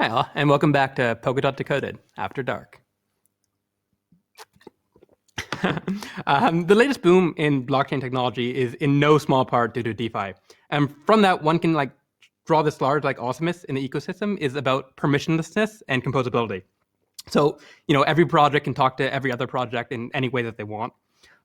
Hi all, and welcome back to Polkadot Decoded After Dark. The latest boom in blockchain technology is in no small part due to DeFi. And from that, one can draw this large awesomeness in the ecosystem is about permissionlessness and composability. So, every project can talk to every other project in any way that they want.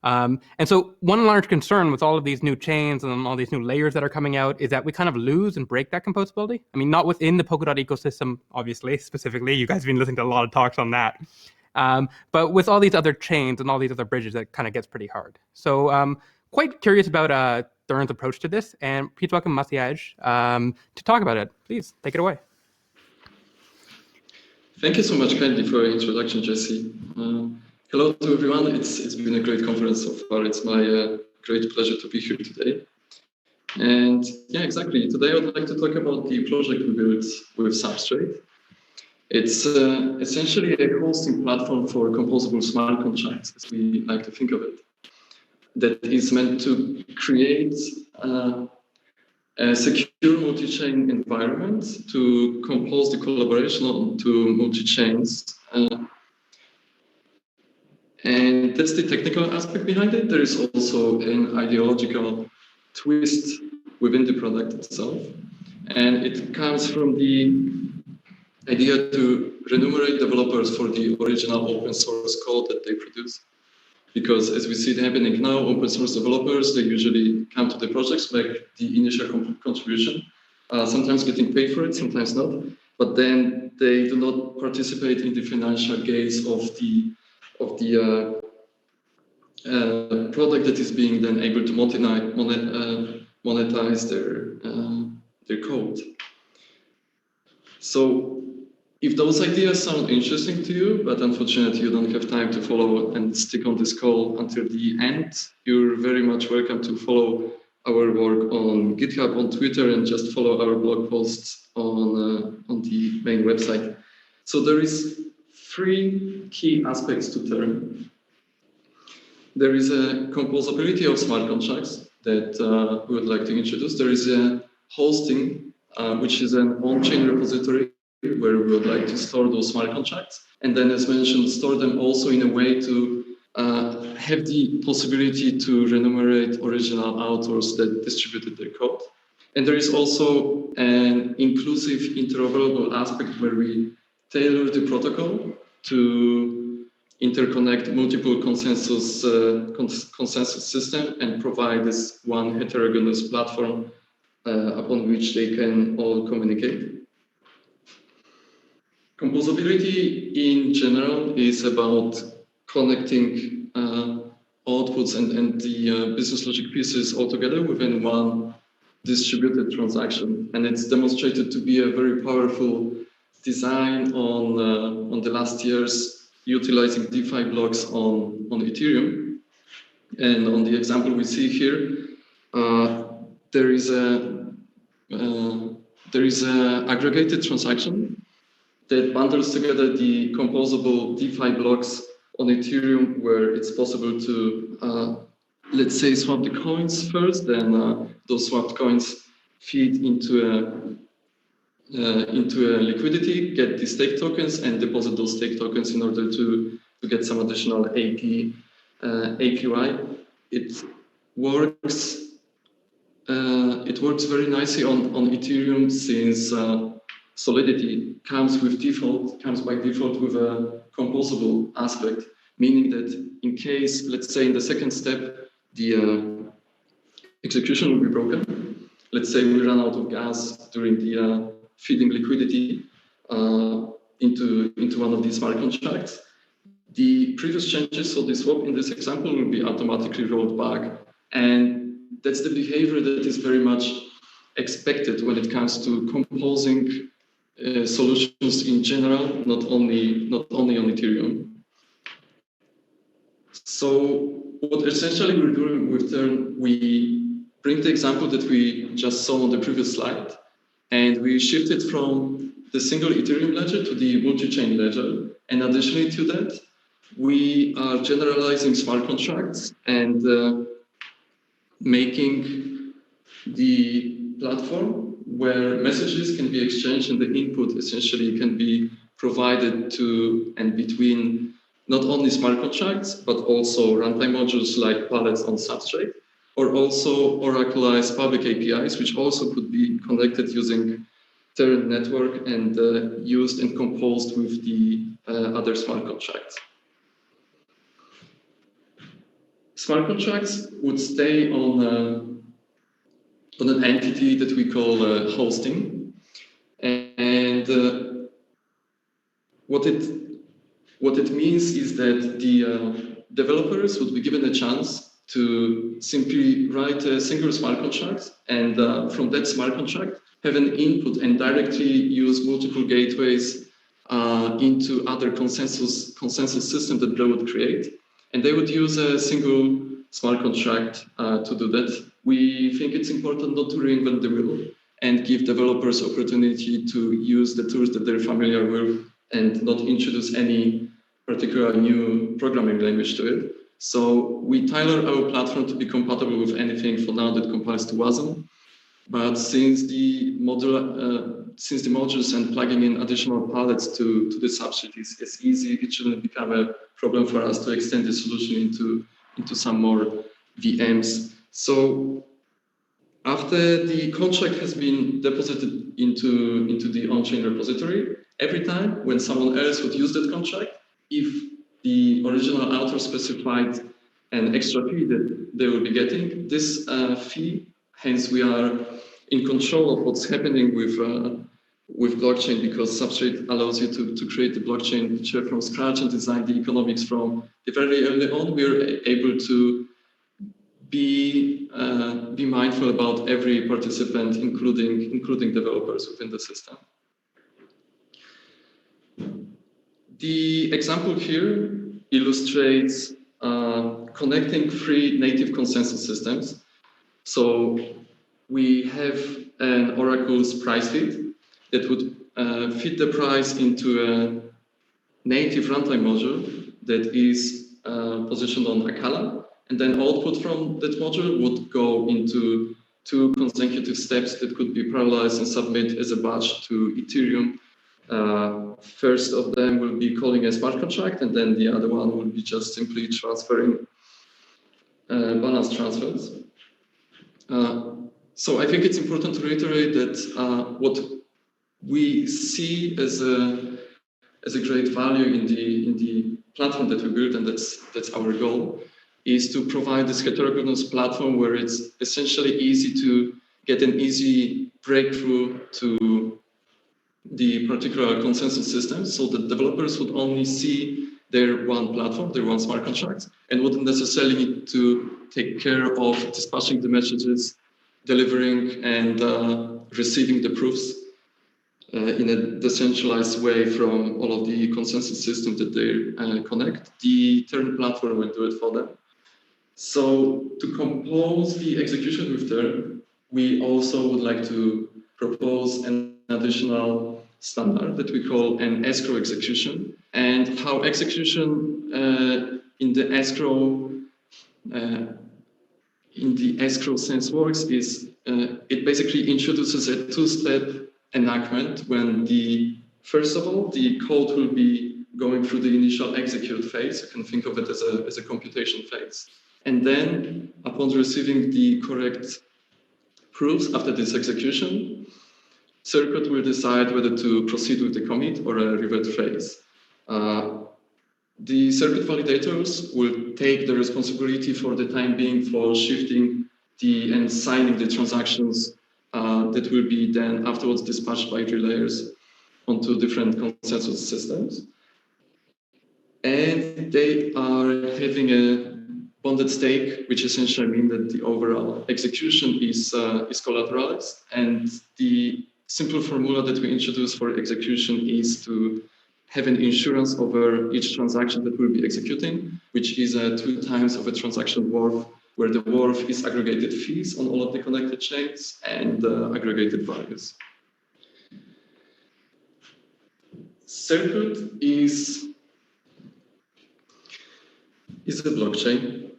And so one large concern with all of these new chains and all these new layers that are coming out is that we kind of lose and break that composability. I mean, not within the Polkadot ecosystem, obviously, specifically. You guys have been listening to a lot of talks on that. But with all these other chains and all these other bridges, that kind of gets pretty hard. So quite curious about Thurin's approach to this. And please welcome Maciej to talk about it. Please, take it away. Thank you so much, kindly, for your introduction, Jesse. Hello to everyone. It's been a great conference so far. It's my great pleasure to be here today. And yeah, exactly. Today I would like to talk about the project we built with Substrate. It's essentially a hosting platform for composable smart contracts, as we like to think of it, that is meant to create a secure multi-chain environment to compose the collaboration onto multi-chains. And that's the technical aspect behind it. There is also an ideological twist within the product itself. And it comes from the idea to remunerate developers for the original open source code that they produce. Because as we see it happening now, open source developers, they usually come to the projects, make the initial contribution, sometimes getting paid for it, sometimes not. But then they do not participate in the financial gains of the product that is being then able to monetize their code. So if those ideas sound interesting to you, but unfortunately you don't have time to follow and stick on this call until the end, you're very much welcome to follow our work on GitHub, on Twitter, and just follow our blog posts on the main website. So there is 3 key aspects to Thurin. There is a composability of smart contracts that we would like to introduce. There is a hosting, which is an on-chain repository where we would like to store those smart contracts. And then, as mentioned, store them also in a way to have the possibility to remunerate original authors that distributed their code. And there is also an inclusive interoperable aspect where we tailor the protocol to interconnect multiple consensus system and provide this one heterogeneous platform upon which they can all communicate. Composability in general is about connecting outputs and the business logic pieces all together within one distributed transaction. And it's demonstrated to be a very powerful design on the last years, utilizing DeFi blocks on Ethereum. And on the example we see here, there is a aggregated transaction that bundles together the composable DeFi blocks on Ethereum, where it's possible to, let's say, swap the coins first, then those swapped coins feed into a liquidity, get the stake tokens, and deposit those stake tokens in order to get some additional APY. It works very nicely on Ethereum, since Solidity comes by default with a composable aspect, meaning that in case, let's say in the second step, the execution will be broken. Let's say we run out of gas during the feeding liquidity into one of these smart contracts. The previous changes, so the swap in this example, will be automatically rolled back. And that's the behavior that is very much expected when it comes to composing solutions in general, not only on Ethereum. So what essentially we're doing with Thurin, we bring the example that we just saw on the previous slide, and we shifted from the single Ethereum ledger to the multi-chain ledger. And additionally to that, we are generalizing smart contracts and making the platform where messages can be exchanged and the input essentially can be provided to and between not only smart contracts, but also runtime modules like palettes on Substrate, or also oracleized public APIs, which also could be connected using Terran network and used and composed with the other smart contracts. Smart contracts would stay on an entity that we call hosting, and what it means is that the developers would be given a chance to simply write a single smart contract, and from that smart contract have an input and directly use multiple gateways into other consensus system that they would create, and they would use a single smart contract to do that. We think it's important not to reinvent the wheel and give developers opportunity to use the tools that they're familiar with and not introduce any particular new programming language to it. So we tailor our platform to be compatible with anything for now that compiles to WASM. But since the modules and plugging in additional palettes to the substrate is easy, it shouldn't become a problem for us to extend the solution into some more VMs. So after the contract has been deposited into the on-chain repository, every time when someone else would use that contract, if the original author specified an extra fee that they will be getting, this fee, hence we are in control of what's happening with blockchain, because Substrate allows you to create the blockchain chain from scratch and design the economics from the very early on. We're able to be mindful about every participant, including developers within the system. The example here illustrates connecting three native consensus systems. So we have an Oracle's price feed that would feed the price into a native runtime module that is positioned on Akala, and then output from that module would go into two consecutive steps that could be parallelized and submit as a batch to Ethereum. First of them will be calling a smart contract, and then the other one will be just simply transferring balance transfers. So I think it's important to reiterate that what we see as a great value in the platform that we built, and that's our goal, is to provide this heterogeneous platform where it's essentially easy to get an easy breakthrough to the particular consensus system, so that developers would only see their one platform, their one smart contract, and wouldn't necessarily need to take care of dispatching the messages, delivering and receiving the proofs in a decentralized way from all of the consensus systems that they connect. The Terran platform will do it for them. So to compose the execution with Terran, we also would like to propose an additional standard that we call an escrow execution. And how execution in the escrow sense works is it basically introduces a two-step enactment when first of all, the code will be going through the initial execute phase. You can think of it as a computation phase. And then upon receiving the correct proofs after this execution, Circuit will decide whether to proceed with the commit or a revert phase. The circuit validators will take the responsibility for the time being for shifting and signing the transactions that will be then afterwards dispatched by relayers onto different consensus systems. And they are having a bonded stake, which essentially means that the overall execution is collateralized. And the simple formula that we introduce for execution is to have an insurance over each transaction that we'll be executing, which is 2 times of a transaction worth, where the worth is aggregated fees on all of the connected chains and aggregated values. Circuit is a blockchain.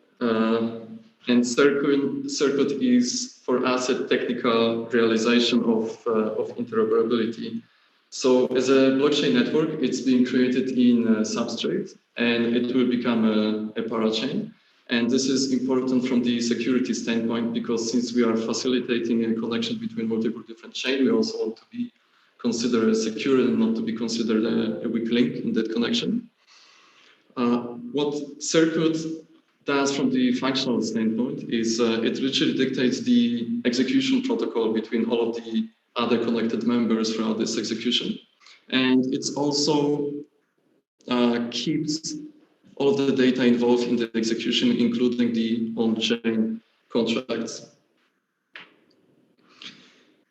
And Circuit is for us a technical realization of interoperability. So as a blockchain network, it's being created in Substrate, and it will become a parachain. And this is important from the security standpoint, because since we are facilitating a connection between multiple different chains, we also want to be considered as secure and not to be considered a weak link in that connection. What Circuit does from the functional standpoint is it literally dictates the execution protocol between all of the other connected members throughout this execution. And it's also keeps all of the data involved in the execution, including the on-chain contracts.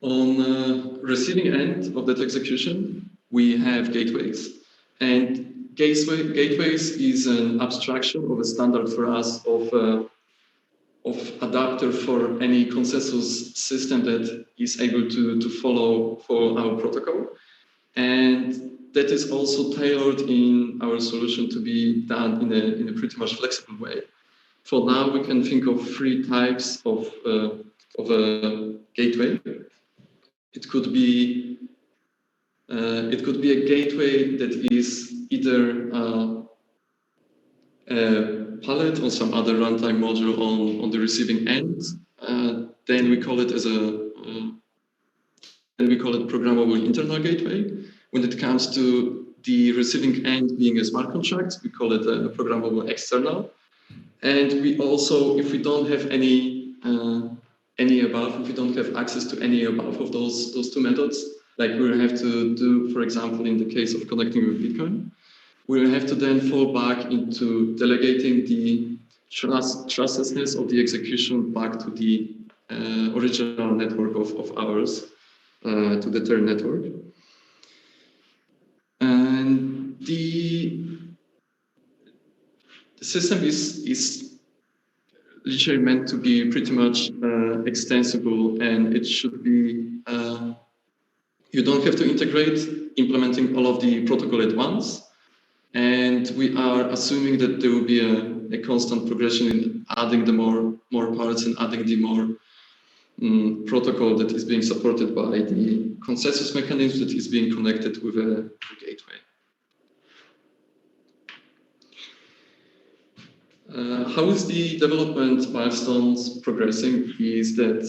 On receiving end of that execution, we have gateways. And gateways is an abstraction of a standard for us of adapter for any consensus system that is able to follow for our protocol. And that is also tailored in our solution to be done in a pretty much flexible way. For now, we can think of three types of a gateway. It could be a gateway that is either a pallet or some other runtime module on the receiving end. Then we call it programmable internal gateway. When it comes to the receiving end being a smart contract, we call it a programmable external. And we also, if we don't have any above, if we don't have access to any above of those two methods, like we will have to do, for example, in the case of connecting with Bitcoin, we will have to then fall back into delegating the trustlessness of the execution back to the original network of ours, to the Terra network. And the system is literally meant to be pretty much extensible, and it should be, you don't have to integrate implementing all of the protocol at once. And we are assuming that there will be a constant progression in adding the more parts and adding the more protocol that is being supported by the consensus mechanism that is being connected with a gateway. How is the development milestones progressing is that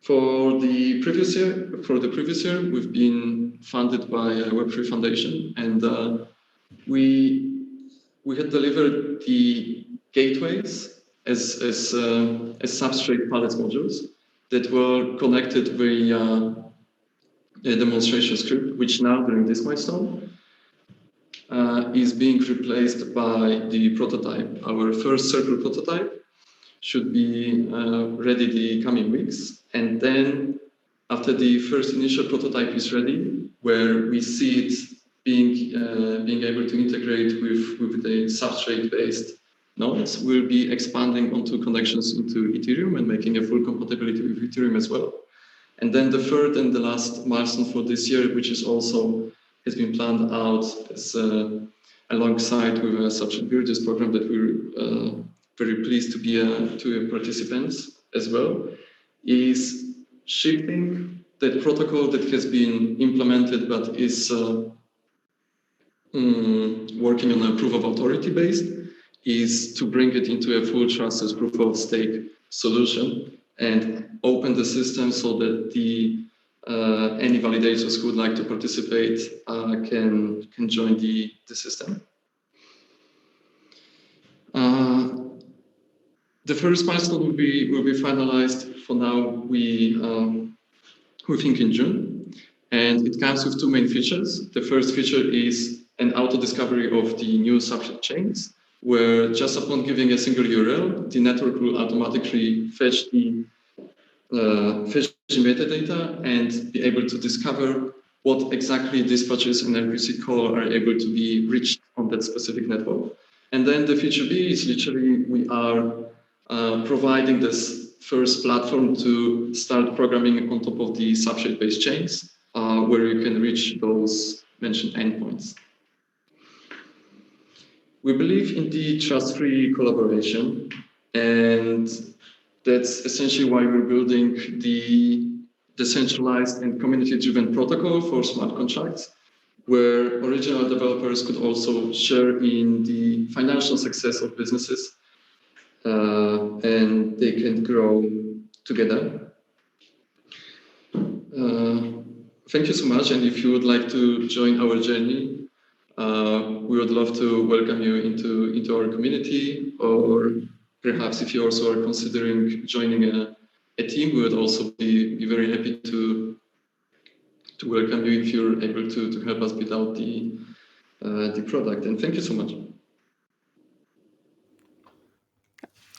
for the previous year, we've been funded by Web3 Foundation, and we had delivered the gateways as substrate pallets modules that were connected via a demonstration script, which now during this milestone is being replaced by the prototype. Our first Circle prototype should be ready the coming weeks. And then after the first initial prototype is ready, where we see it being able to integrate with the substrate-based nodes, we'll be expanding onto connections into Ethereum and making a full compatibility with Ethereum as well. And then the third and the last milestone for this year, which is also has been planned out as alongside with a substrate builders program that we're very pleased to be participants as well, is shifting that protocol that has been implemented but is working on a proof of authority based, is to bring it into a full trustless proof of stake solution and open the system so that the any validators who would like to participate can join the system. The first milestone will be finalized for now. We think in June, and it comes with two main features. The first feature is an auto discovery of the new substrate chains, where just upon giving a single URL, the network will automatically fetch the metadata and be able to discover what exactly dispatches and RPC call are able to be reached on that specific network. And then the feature B is literally we are providing this first platform to start programming on top of the substrate-based chains, where you can reach those mentioned endpoints. We believe in the trust-free collaboration, And that's essentially why we're building the decentralized and community-driven protocol for smart contracts, where original developers could also share in the financial success of businesses, and they can grow together. Thank you so much. And if you would like to join our journey, we would love to welcome you into our community, or perhaps if you also are considering joining a team, we would also be very happy to welcome you if you're able to help us build out the product. And thank you so much.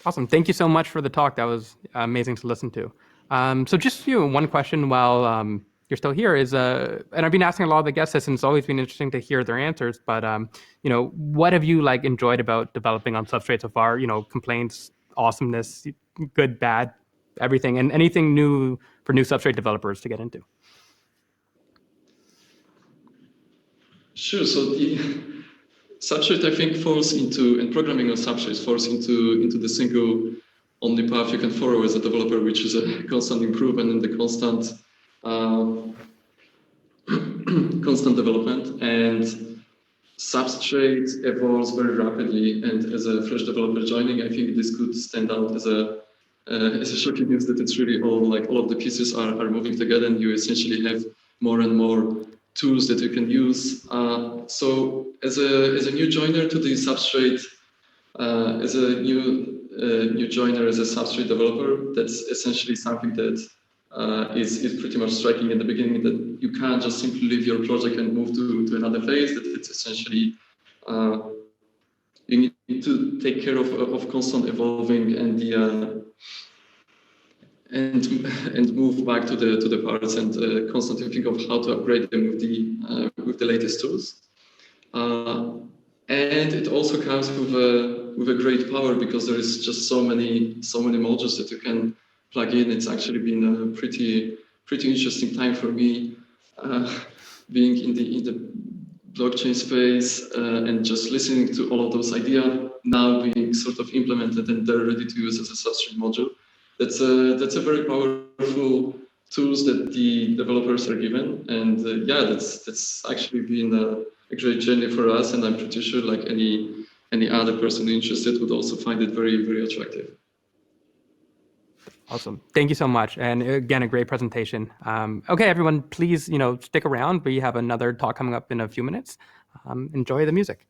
Awesome. Thank you so much for the talk. That was amazing to listen to. So just one question while you're still here is, and I've been asking a lot of the guest this, and it's always been interesting to hear their answers, but what have you enjoyed about developing on Substrate so far? Complaints, awesomeness, good, bad, everything, and anything new for new Substrate developers to get into. Sure. So the Substrate, I think, falls into, and programming on Substrate falls into the single only path you can follow as a developer, which is a constant improvement and the constant development. And Substrate evolves very rapidly. And as a fresh developer joining, I think this could stand out as a shocking news that it's really all of the pieces are moving together, and you essentially have more and more tools that you can use. So as a new joiner to the Substrate, as a new joiner as a Substrate developer, that's essentially something that is pretty much striking in the beginning, that you can't just simply leave your project and move to another phase, that it's essentially you need to take care of constant evolving and the and move back to the parts and constantly think of how to upgrade them with the latest tools. And it also comes with a great power, because there is just so many modules that you can plug in. It's actually been a pretty interesting time for me, being in the blockchain space and just listening to all of those ideas now being sort of implemented and they're ready to use as a Substrate module. That's a very powerful tools that the developers are given, and that's actually been a great journey for us, and I'm pretty sure any other person interested would also find it very, very attractive. Awesome. Thank you so much. And again, a great presentation. Okay, everyone, please, stick around. We have another talk coming up in a few minutes. Enjoy the music.